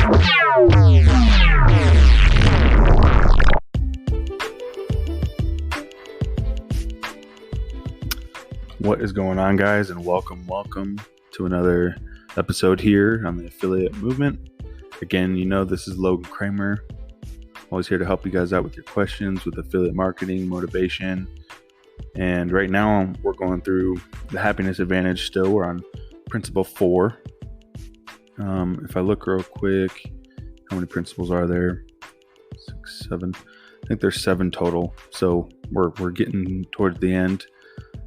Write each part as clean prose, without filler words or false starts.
What is going on, guys, and welcome to another episode here on the Affiliate Movement. Again, this is Logan Kramer. Always here to help you guys out with your questions with affiliate marketing, motivation. And right now we're going through the Happiness Advantage still. We're on Principle 4. If I look real quick, how many principles are there? 6, 7. I think there's 7 total. So we're getting towards the end.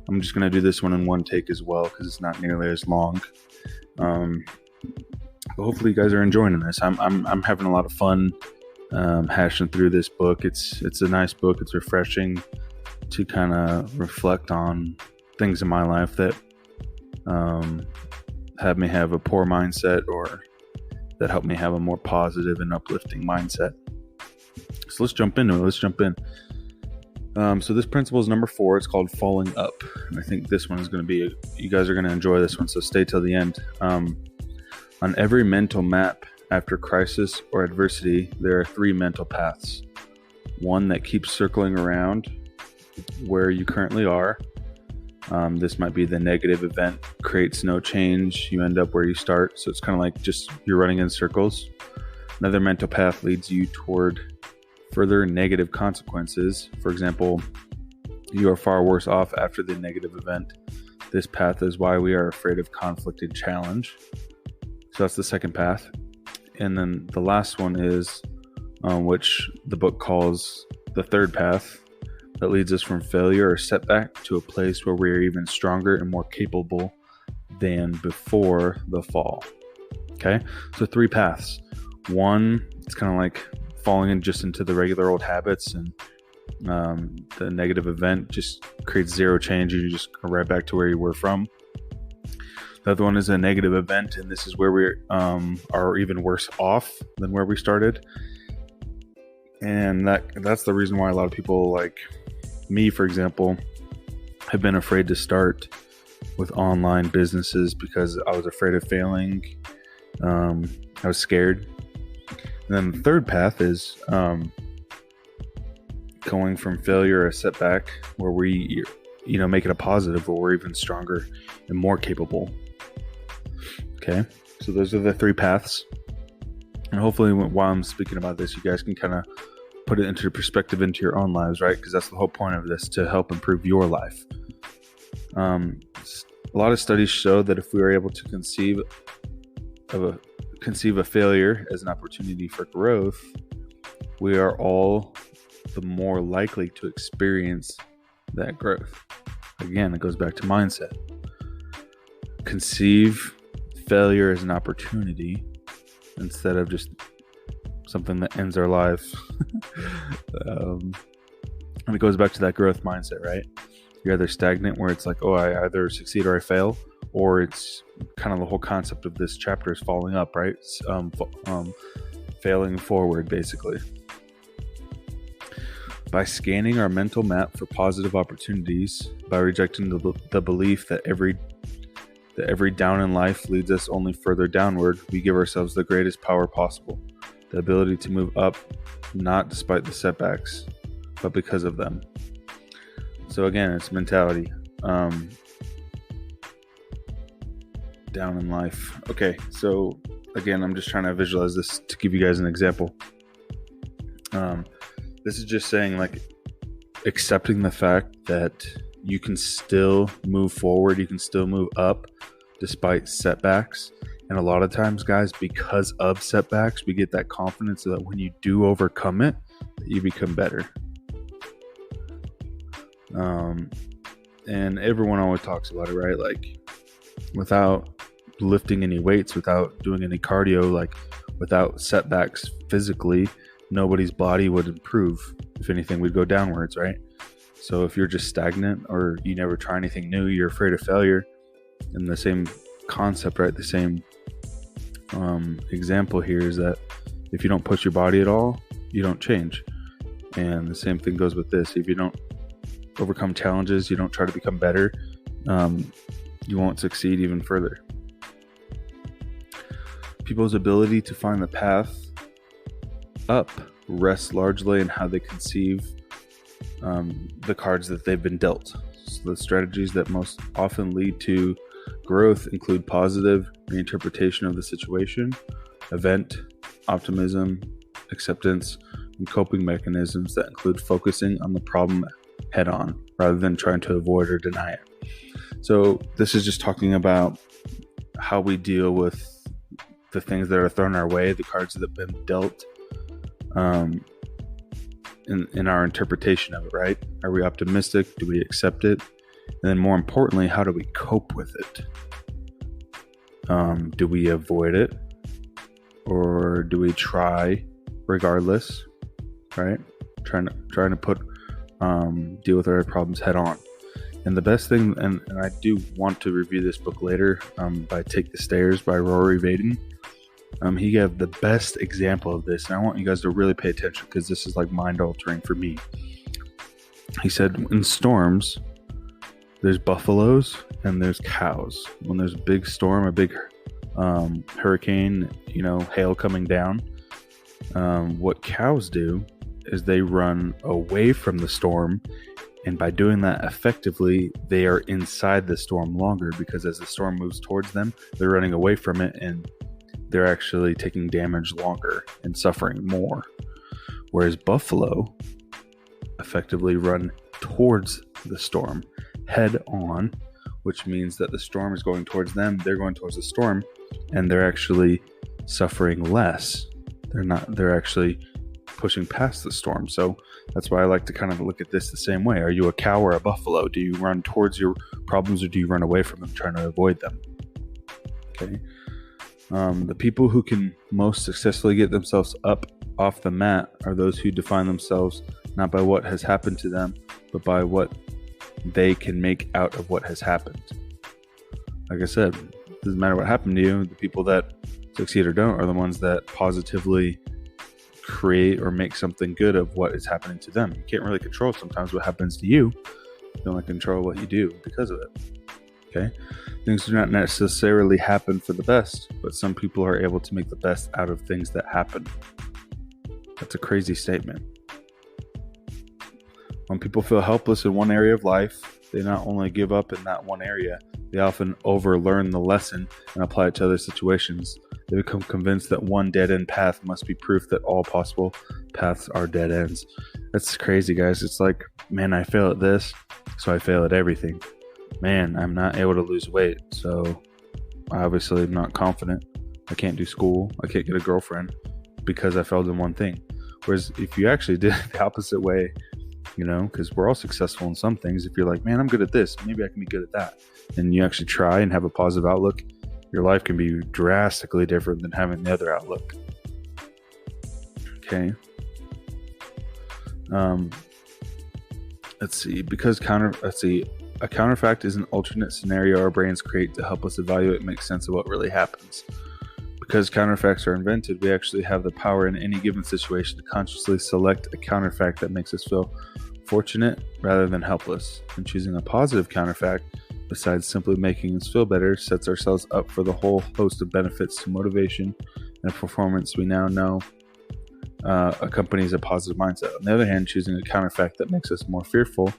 I'm just going to do this one in one take as well because it's not nearly as long. But hopefully you guys are enjoying this. I'm having a lot of fun hashing through this book. It's a nice book. It's refreshing to kind of reflect on things in my life that have me have a poor mindset or that help me have a more positive and uplifting mindset. So let's jump into it. So this principle is number 4. It's called Falling Up. And I think this one is going to be, you guys are going to enjoy this one. So stay till the end. On every mental map after crisis or adversity, there are 3 mental paths. One that keeps circling around where you currently are. This might be the negative event, creates no change. You end up where you start. So it's kind of like just you're running in circles. Another mental path leads you toward further negative consequences. For example, you are far worse off after the negative event. This path is why we are afraid of conflict and challenge. So that's the second path. And then the last one is, which the book calls the third path, that leads us from failure or setback to a place where we are even stronger and more capable than before the fall. Okay, so 3 paths. One, it's kind of like falling into the regular old habits, and the negative event just creates zero change. You just go right back to where you were from. The other one is a negative event, and this is where we are even worse off than where we started. And that's the reason why a lot of people, like me, for example, have been afraid to start with online businesses because I was afraid of failing. I was scared. And then the third path is going from failure or setback where we, make it a positive, where we're even stronger and more capable. Okay, so those are the 3 paths. And hopefully while I'm speaking about this, you guys can kind of put it into perspective into your own lives, right? Because that's the whole point of this, to help improve your life. A lot of studies show that if we are able to conceive a failure as an opportunity for growth, we are all the more likely to experience that growth. Again, it goes back to mindset. Conceive failure as an opportunity instead of just something that ends our lives. And it goes back to that growth mindset, right? You're either stagnant, where it's like, I either succeed or I fail, or it's kind of the whole concept of this chapter is falling up, right? Failing forward, basically. By scanning our mental map for positive opportunities, by rejecting the belief that every down in life leads us only further downward, we give ourselves the greatest power possible. The ability to move up, not despite the setbacks, but because of them. So again, it's mentality. Down in life. Okay, so again, I'm just trying to visualize this to give you guys an example. This is just saying, like, accepting the fact that you can still move forward, you can still move up despite setbacks. And a lot of times, guys, because of setbacks, we get that confidence that when you do overcome it, that you become better. And everyone always talks about it, right? Like, without lifting any weights, without doing any cardio, like without setbacks physically, nobody's body would improve. If anything, we'd go downwards, right? So if you're just stagnant or you never try anything new, you're afraid of failure. And the same concept, right? The same example here is that if you don't push your body at all, you don't change. And the same thing goes with this. If you don't overcome challenges, you don't try to become better, you won't succeed even further. People's ability to find the path up rests largely in how they conceive the cards that they've been dealt. So the strategies that most often lead to growth include positive reinterpretation of the situation, event, optimism, acceptance, and coping mechanisms that include focusing on the problem head on rather than trying to avoid or deny it. So this is just talking about how we deal with the things that are thrown our way, the cards that have been dealt, in our interpretation of it, right? Are we optimistic? Do we accept it? And then more importantly, how do we cope with it? Do we avoid it? Or do we try regardless, right? Trying to put deal with our problems head on. And the best thing, and I do want to review this book later, by Take the Stairs by Rory Vaden. He gave the best example of this, and I want you guys to really pay attention because this is like mind altering for me. He said, in storms, there's buffaloes and there's cows. When there's a big storm, a big hurricane, hail coming down, what cows do is they run away from the storm, and by doing that effectively, they are inside the storm longer because as the storm moves towards them, they're running away from it and they're actually taking damage longer and suffering more. Whereas buffalo effectively run towards the storm head on, which means that the storm is going towards them, they're going towards the storm, and they're actually suffering less. They're actually pushing past the storm. So that's why I like to kind of look at this the same way. Are you a cow or a buffalo? Do you run towards your problems or do you run away from them, trying to avoid them? Okay. The people who can most successfully get themselves up off the mat are those who define themselves not by what has happened to them, but by what they can make out of what has happened. Like I said, it doesn't matter what happened to you. The people that succeed or don't are the ones that positively create or make something good of what is happening to them. You can't really control sometimes what happens to you. You can only control what you do because of it. Okay? Things do not necessarily happen for the best, but some people are able to make the best out of things that happen. That's a crazy statement. When people feel helpless in one area of life, they not only give up in that one area, they often overlearn the lesson and apply it to other situations. They become convinced that one dead-end path must be proof that all possible paths are dead ends. That's crazy, guys. It's like, man, I fail at this, so I fail at everything. Man, I'm not able to lose weight, so I obviously am not confident. I can't do school. I can't get a girlfriend because I failed in one thing. Whereas if you actually did it the opposite way, because we're all successful in some things. If you're like, man, I'm good at this, maybe I can be good at that, and you actually try and have a positive outlook, your life can be drastically different than having the other outlook. Okay. Let's see. A counterfact is an alternate scenario our brains create to help us evaluate and make sense of what really happens. Because counterfacts are invented, we actually have the power in any given situation to consciously select a counterfact that makes us feel fortunate rather than helpless. And choosing a positive counterfact, besides simply making us feel better, sets ourselves up for the whole host of benefits to motivation and performance we now know accompanies a positive mindset. On the other hand, choosing a counterfact that makes us more fearful of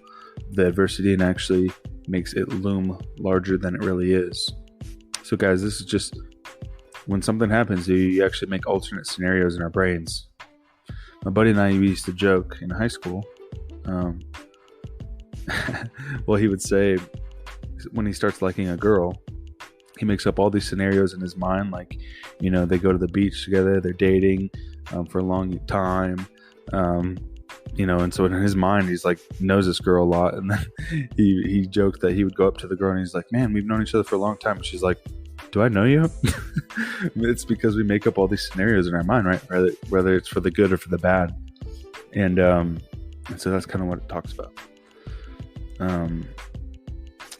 the adversity and actually makes it loom larger than it really is. So guys, this is just when something happens, you actually make alternate scenarios in our brains. My buddy and I used to joke in high school. Well, he would say when he starts liking a girl, he makes up all these scenarios in his mind. Like, they go to the beach together, they're dating for a long time. And so in his mind, he's like, knows this girl a lot. And then he joked that he would go up to the girl and he's like, man, we've known each other for a long time. And she's like, do I know you? It's because we make up all these scenarios in our mind, right? Whether it's for the good or for the bad. And so that's kind of what it talks about.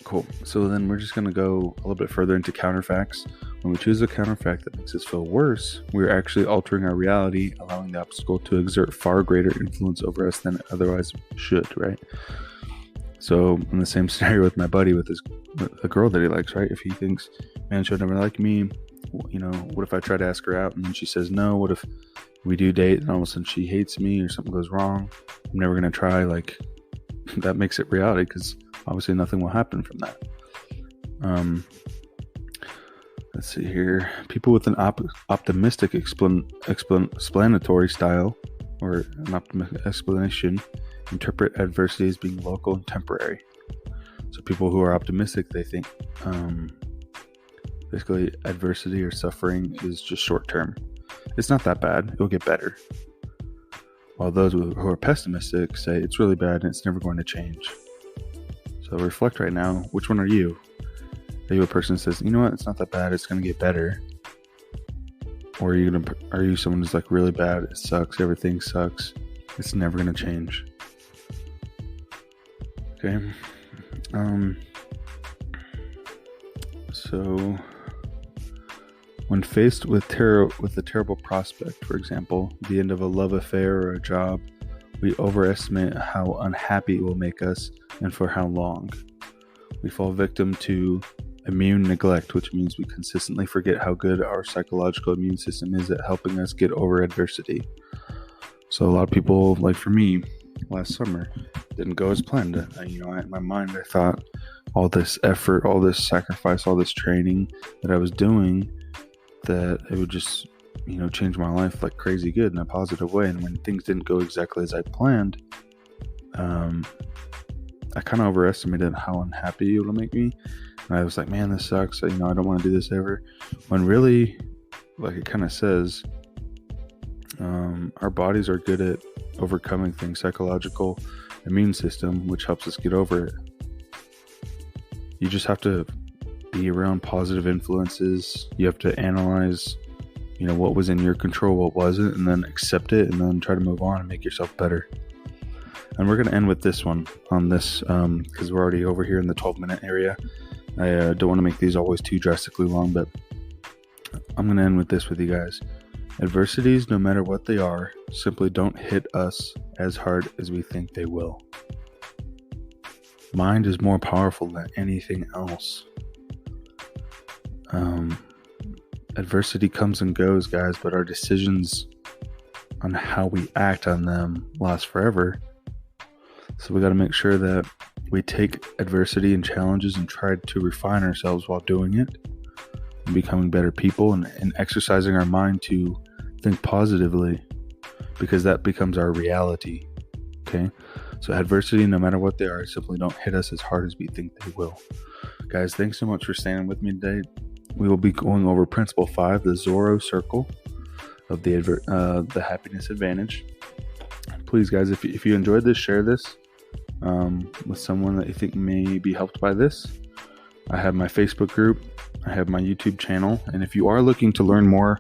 Cool. So then we're just going to go a little bit further into counterfacts. When we choose a counterfact that makes us feel worse, we're actually altering our reality, allowing the obstacle to exert far greater influence over us than it otherwise should, right? So in the same scenario with my buddy with the girl that he likes, right? If he thinks, man, she'll never like me, what if I try to ask her out and then she says no? What if we do date and all of a sudden she hates me or something goes wrong? I'm never going to try. Like, that makes it reality because obviously nothing will happen from that. Let's see here. People with an optimistic explanatory style or an optimistic explanation interpret adversity as being local and temporary. So people who are optimistic, they think basically adversity or suffering is just short term. It's not that bad. It'll get better. While those who are pessimistic say it's really bad and it's never going to change. So reflect right now. Which one are you? Are you a person that says, you know what, it's not that bad, it's going to get better? Or are you someone who's like, really bad, it sucks, everything sucks, it's never going to change? Okay. So when faced with a terrible prospect, for example, the end of a love affair or a job, we overestimate how unhappy it will make us and for how long. We fall victim to immune neglect, which means we consistently forget how good our psychological immune system is at helping us get over adversity. So a lot of people, like for me, last summer, didn't go as planned. In my mind, I thought all this effort, all this sacrifice, all this training that I was doing, that it would just, change my life like crazy good in a positive way. And when things didn't go exactly as I planned, I kind of overestimated how unhappy it would make me. And I was like, man, this sucks. I don't want to do this ever. When really, like it kind of says, our bodies are good at overcoming things. Psychological immune system, which helps us get over it. You just have to be around positive influences. You have to analyze, what was in your control, what wasn't, and then accept it, and then try to move on and make yourself better. And we're going to end with this one on this, because we're already over here in the 12-minute area. I don't want to make these always too drastically long, but I'm going to end with this with you guys. Adversities, no matter what they are, simply don't hit us as hard as we think they will. Mind is more powerful than anything else. Adversity comes and goes, guys, but our decisions on how we act on them last forever. So we got to make sure that we take adversity and challenges and try to refine ourselves while doing it, and becoming better people and exercising our mind to think positively, because that becomes our reality. Okay? So adversity, no matter what they are, simply don't hit us as hard as we think they will. Guys, thanks so much for standing with me today. We will be going over Principle 5, the Zorro Circle of the Happiness Advantage. Please, guys, if you enjoyed this, share this with someone that you think may be helped by this. I have my Facebook group. I have my YouTube channel. And if you are looking to learn more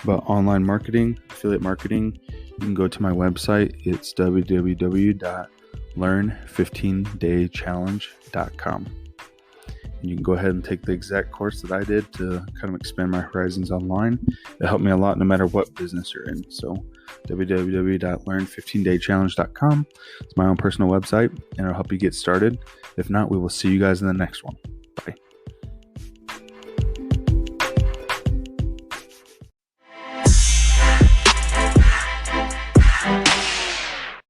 about online marketing, affiliate marketing, you can go to my website. It's www.learn15daychallenge.com. You can go ahead and take the exact course that I did to kind of expand my horizons online. It helped me a lot no matter what business you're in. So www.learn15daychallenge.com. It's my own personal website, and it'll help you get started. If not, we will see you guys in the next one. Bye.